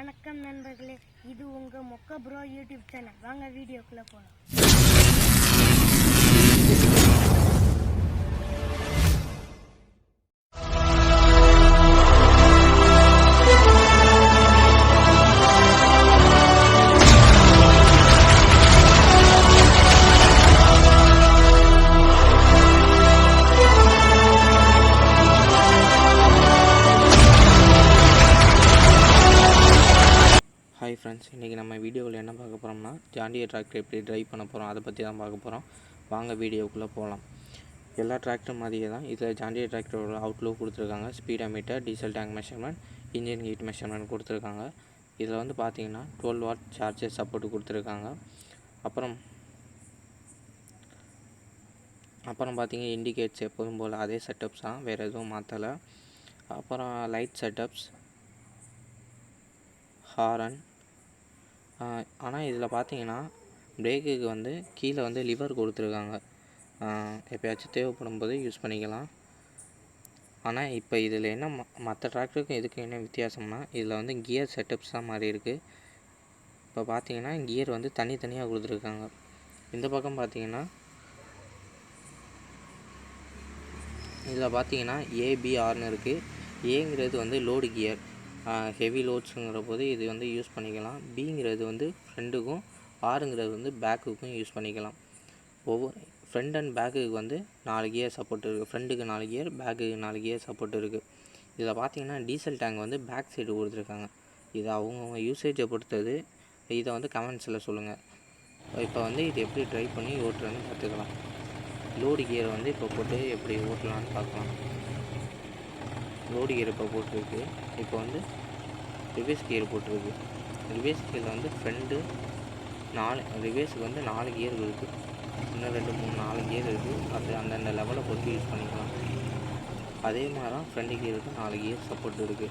வணக்கம் நண்பர்களே, இது உங்க மொக்க ப்ரோ யூடியூப் சேனல். வாங்க வீடியோக்குள்ள போலாம். ஹாய் ஃப்ரெண்ட்ஸ், இன்றைக்கி நம்ம வீடியோவில் என்ன பார்க்க போகிறோம்னா ஜாண்டியர் டிராக்டர் எப்படி ட்ரைவ் பண்ண போகிறோம் அதை பற்றி தான் பார்க்க போகிறோம். வாங்க வீடியோக்குள்ளே போகலாம். எல்லா டிராக்டர் மாதிரியே தான் இதில் ஜாண்டியர் டிராக்டரோட அவுட்லுக் கொடுத்துருக்காங்க. Speedometer, diesel tank measurement, engine heat measurement கொடுத்துருக்காங்க. இதில் வந்து பார்த்தீங்கன்னா 12 வாட் சார்ஜர் சப்போர்ட் கொடுத்துருக்காங்க. அப்புறம் பார்த்தீங்கன்னா இண்டிகேட்ஸ் எப்போதும் போல் அதே செட்டப்ஸ் தான், வேறு எதுவும் மாற்றலை. அப்புறம் லைட் செட்டப்ஸ், ஹாரன். ஆனால் இதில் பார்த்தீங்கன்னா பிரேக்குக்கு வந்து கீழே வந்து லிவர் கொடுத்துருக்காங்க. எப்போயாச்சும் தேவைப்படும் போது யூஸ் பண்ணிக்கலாம். ஆனால் இப்போ இதில் என்ன மற்ற டிராக்டருக்கும் இதுக்கு என்ன வித்தியாசம்னா, இதில் வந்து கியர் செட்டப்ஸ் தான் மாதிரி இருக்குது. இப்போ பார்த்தீங்கன்னா கியர் வந்து தனித்தனியாக கொடுத்துருக்காங்க. இந்த பக்கம் பார்த்தீங்கன்னா இதில் பார்த்தீங்கன்னா ஏபிஆர்னு இருக்குது. ஏங்கிறது வந்து லோடு கியர், ஹெவி லோட்ஸுங்கிற போது இது வந்து யூஸ் பண்ணிக்கலாம். பிங்கிறது வந்து ஃப்ரண்ட்டுக்கும், ஆறுங்கிறது வந்து பேக்குக்கும் யூஸ் பண்ணிக்கலாம். ஒவ்வொரு ஃப்ரண்ட் அண்ட் பேக்குக்கு வந்து 4 கியர் சப்போர்ட் இருக்குது. ஃப்ரண்ட்டுக்கு 4 கியர், பேக்குக்கு 4 கியர் சப்போர்ட் இருக்குது. இதில் பார்த்தீங்கன்னா டீசல் டேங்க் வந்து பேக் சைடு கொடுத்துருக்காங்க. இது அவங்கவுங்க யூசேஜை பொறுத்தது. இதை வந்து கமெண்ட்ஸில் சொல்லுங்கள். இப்போ வந்து இது எப்படி ட்ரைவ் பண்ணி ஓட்டுறதுன்னு பார்த்துக்கலாம். லோடு கியரை வந்து இப்போ போட்டு எப்படி ஓட்டலான்னு பார்க்கலாம். லோடு கியர் இப்போ போட்டிருக்கு. இப்போ வந்து ரிவேர்ஸ் கியர் போட்டிருக்கு. ரிவேர்ஸ் கியரில் வந்து ஃப்ரண்ட்டு 4, ரிவேர்ஸுக்கு வந்து 4 கியர் இருக்குது. இன்னும் 2, 3, 4 கியர் இருக்குது. அது அந்தந்த லெவலை பொறுத்து யூஸ் பண்ணிக்கலாம். அதே மாதிரி தான் ஃப்ரண்ட் கியருக்கு 4 கியர் சப்போர்ட் இருக்குது.